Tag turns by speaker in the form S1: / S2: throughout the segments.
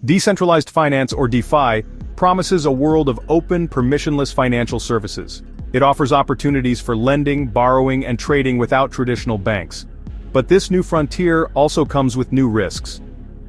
S1: Decentralized finance, or DeFi, promises a world of open, permissionless financial services. It offers opportunities for lending, borrowing, and trading without traditional banks. But this new frontier also comes with new risks.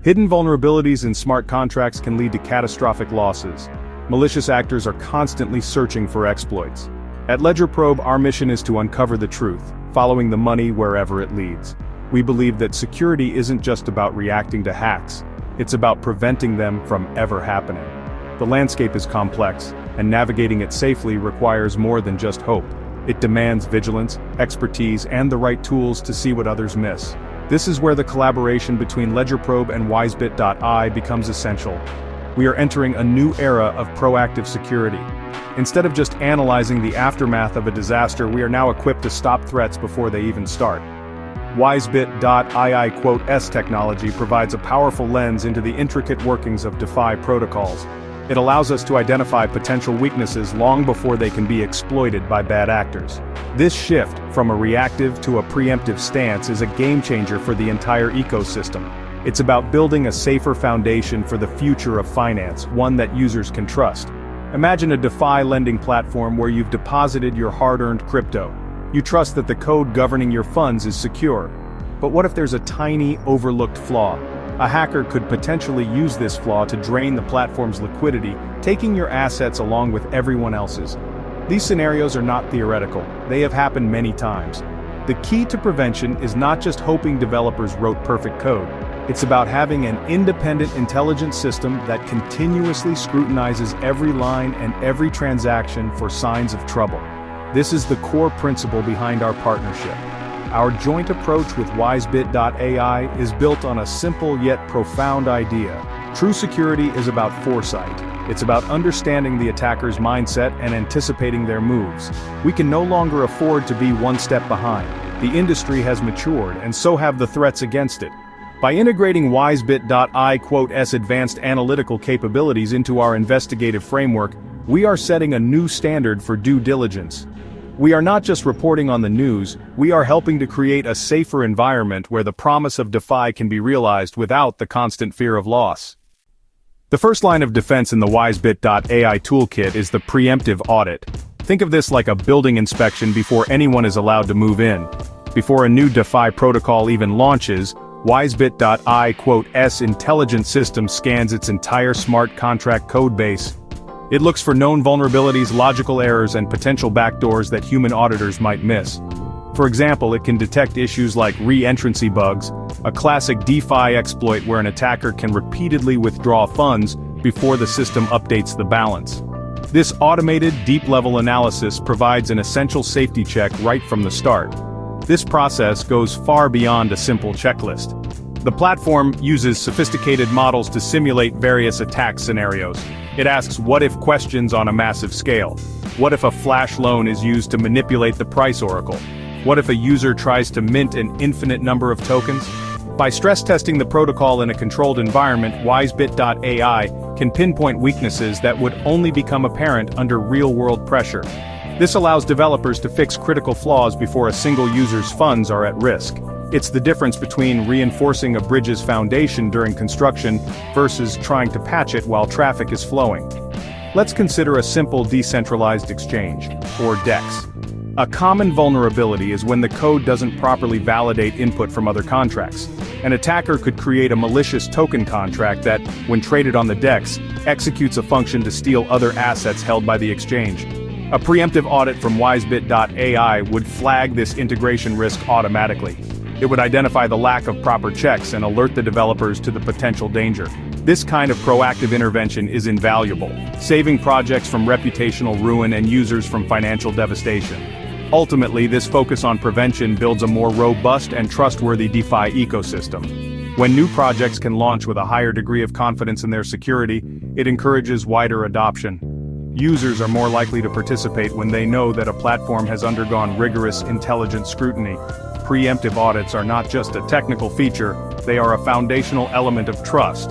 S1: Hidden vulnerabilities in smart contracts can lead to catastrophic losses. Malicious actors are constantly searching for exploits. At LedgerProbe, our mission is to uncover the truth, following the money wherever it leads. We believe that security isn't just about reacting to hacks. It's about preventing them from ever happening. The landscape is complex, and navigating it safely requires more than just hope. It demands vigilance, expertise, and the right tools to see what others miss. This is where the collaboration between LedgerProbe and WiseBit.Ai becomes essential. We are entering a new era of proactive security. Instead of just analyzing the aftermath of a disaster, we are now equipped to stop threats before they even start. WiseBit.Ai technology provides a powerful lens into the intricate workings of DeFi protocols. It allows us to identify potential weaknesses long before they can be exploited by bad actors. This shift from a reactive to a preemptive stance is a game-changer for the entire ecosystem. It's about building a safer foundation for the future of finance, one that users can trust. Imagine a DeFi lending platform where you've deposited your hard-earned crypto. You trust that the code governing your funds is secure. But what if there's a tiny, overlooked flaw? A hacker could potentially use this flaw to drain the platform's liquidity, taking your assets along with everyone else's. These scenarios are not theoretical, they have happened many times. The key to prevention is not just hoping developers wrote perfect code. It's about having an independent intelligence system that continuously scrutinizes every line and every transaction for signs of trouble. This is the core principle behind our partnership. Our joint approach with WiseBit.Ai is built on a simple yet profound idea. True security is about foresight. It's about understanding the attacker's mindset and anticipating their moves. We can no longer afford to be one step behind. The industry has matured, and so have the threats against it. By integrating WiseBit.Ai's advanced analytical capabilities into our investigative framework, we are setting a new standard for due diligence. We are not just reporting on the news, we are helping to create a safer environment where the promise of DeFi can be realized without the constant fear of loss. The first line of defense in the WiseBit.Ai toolkit is the preemptive audit. Think of this like a building inspection before anyone is allowed to move in. Before a new DeFi protocol even launches, WiseBit.Ai's intelligence system scans its entire smart contract code base. It looks for known vulnerabilities, logical errors, and potential backdoors that human auditors might miss. For example, it can detect issues like re-entrancy bugs, a classic DeFi exploit where an attacker can repeatedly withdraw funds before the system updates the balance. This automated, deep-level analysis provides an essential safety check right from the start. This process goes far beyond a simple checklist. The platform uses sophisticated models to simulate various attack scenarios. It asks what-if questions on a massive scale. What if a flash loan is used to manipulate the price oracle? What if a user tries to mint an infinite number of tokens? By stress testing the protocol in a controlled environment, WiseBit.Ai can pinpoint weaknesses that would only become apparent under real-world pressure. This allows developers to fix critical flaws before a single user's funds are at risk. It's the difference between reinforcing a bridge's foundation during construction versus trying to patch it while traffic is flowing. Let's consider a simple decentralized exchange, or DEX. A common vulnerability is when the code doesn't properly validate input from other contracts. An attacker could create a malicious token contract that, when traded on the DEX, executes a function to steal other assets held by the exchange. A preemptive audit from WiseBit.Ai would flag this integration risk automatically. It would identify the lack of proper checks and alert the developers to the potential danger. This kind of proactive intervention is invaluable, saving projects from reputational ruin and users from financial devastation. Ultimately, this focus on prevention builds a more robust and trustworthy DeFi ecosystem. When new projects can launch with a higher degree of confidence in their security, it encourages wider adoption. Users are more likely to participate when they know that a platform has undergone rigorous, intelligent scrutiny. Preemptive audits are not just a technical feature, they are a foundational element of trust.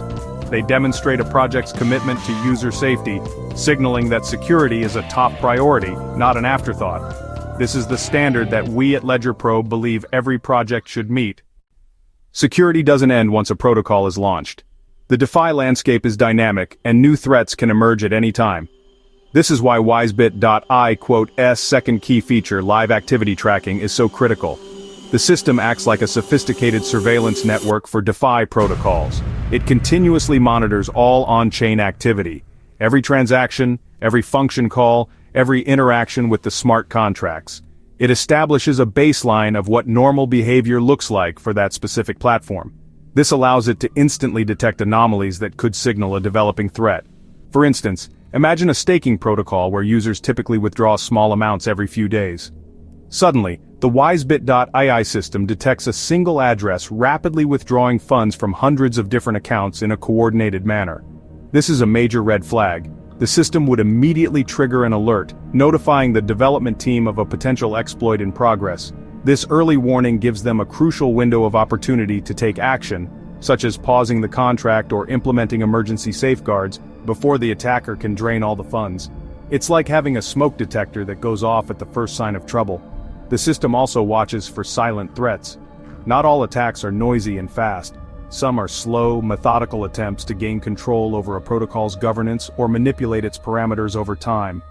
S1: They demonstrate a project's commitment to user safety, signaling that security is a top priority, not an afterthought. This is the standard that we at LedgerProbe believe every project should meet. Security doesn't end once a protocol is launched. The DeFi landscape is dynamic, and new threats can emerge at any time. This is why WiseBit.Ai second key feature, live activity tracking, is so critical. The system acts like a sophisticated surveillance network for DeFi protocols. It continuously monitors all on-chain activity. Every transaction, every function call, every interaction with the smart contracts. It establishes a baseline of what normal behavior looks like for that specific platform. This allows it to instantly detect anomalies that could signal a developing threat. For instance, imagine a staking protocol where users typically withdraw small amounts every few days. Suddenly, the WiseBit.Ai system detects a single address rapidly withdrawing funds from hundreds of different accounts in a coordinated manner. This is a major red flag. The system would immediately trigger an alert, notifying the development team of a potential exploit in progress. This early warning gives them a crucial window of opportunity to take action, such as pausing the contract or implementing emergency safeguards, before the attacker can drain all the funds. It's like having a smoke detector that goes off at the first sign of trouble. The system also watches for silent threats. Not all attacks are noisy and fast. Some are slow, methodical attempts to gain control over a protocol's governance or manipulate its parameters over time.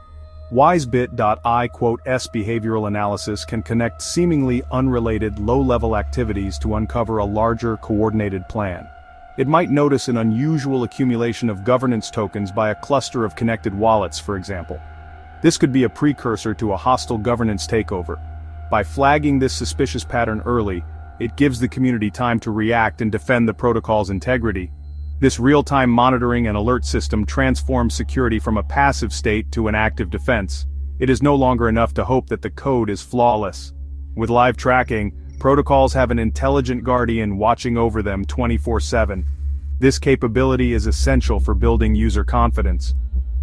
S1: WiseBit.Ai's behavioral analysis can connect seemingly unrelated low-level activities to uncover a larger, coordinated plan. It might notice an unusual accumulation of governance tokens by a cluster of connected wallets, for example. This could be a precursor to a hostile governance takeover. By flagging this suspicious pattern early, it gives the community time to react and defend the protocol's integrity. This real-time monitoring and alert system transforms security from a passive state to an active defense. It is no longer enough to hope that the code is flawless. With live tracking, protocols have an intelligent guardian watching over them 24/7. This capability is essential for building user confidence.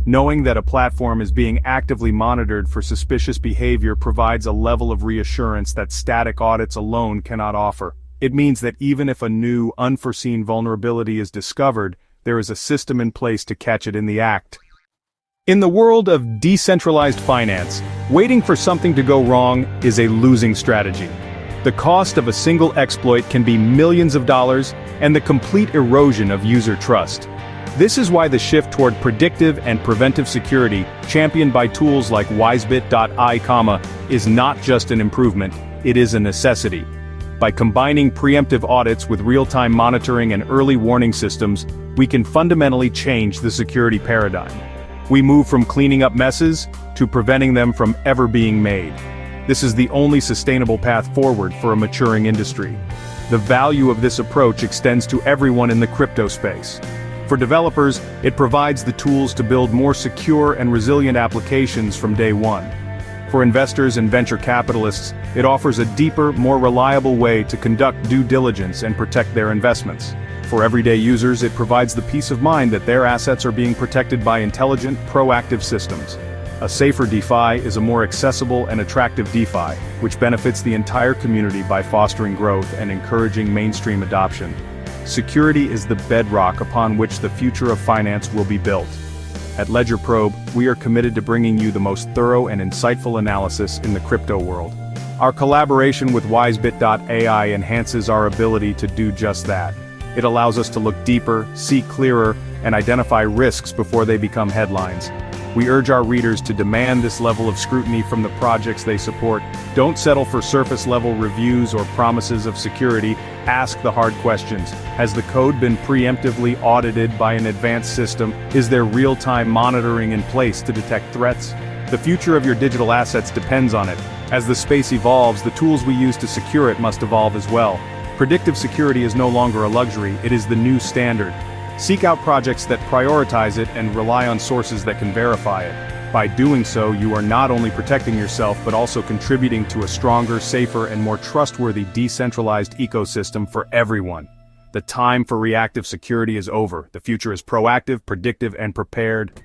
S1: Knowing that a platform is being actively monitored for suspicious behavior provides a level of reassurance that static audits alone cannot offer. It means that even if a new, unforeseen vulnerability is discovered, there is a system in place to catch it in the act. In the world of decentralized finance, waiting for something to go wrong is a losing strategy. The cost of a single exploit can be millions of dollars, and the complete erosion of user trust. This is why the shift toward predictive and preventive security, championed by tools like WiseBit.Ai, is not just an improvement, it is a necessity. By combining preemptive audits with real-time monitoring and early warning systems, we can fundamentally change the security paradigm. We move from cleaning up messes to preventing them from ever being made. This is the only sustainable path forward for a maturing industry. The value of this approach extends to everyone in the crypto space. For developers, it provides the tools to build more secure and resilient applications from day one. For investors and venture capitalists, it offers a deeper, more reliable way to conduct due diligence and protect their investments. For everyday users, it provides the peace of mind that their assets are being protected by intelligent, proactive systems. A safer DeFi is a more accessible and attractive DeFi, which benefits the entire community by fostering growth and encouraging mainstream adoption. Security is the bedrock upon which the future of finance will be built. At LedgerProbe, we are committed to bringing you the most thorough and insightful analysis in the crypto world. Our collaboration with WiseBit.Ai enhances our ability to do just that. It allows us to look deeper, see clearer, and identify risks before they become headlines. We urge our readers to demand this level of scrutiny from the projects they support. Don't settle for surface-level reviews or promises of security. Ask the hard questions. Has the code been preemptively audited by an advanced system? Is there real-time monitoring in place to detect threats? The future of your digital assets depends on it. As the space evolves, the tools we use to secure it must evolve as well. Predictive security is no longer a luxury, it is the new standard. Seek out projects that prioritize it and rely on sources that can verify it. By doing so, you are not only protecting yourself but also contributing to a stronger, safer, and more trustworthy decentralized ecosystem for everyone. The time for reactive security is over. The future is proactive, predictive, and prepared.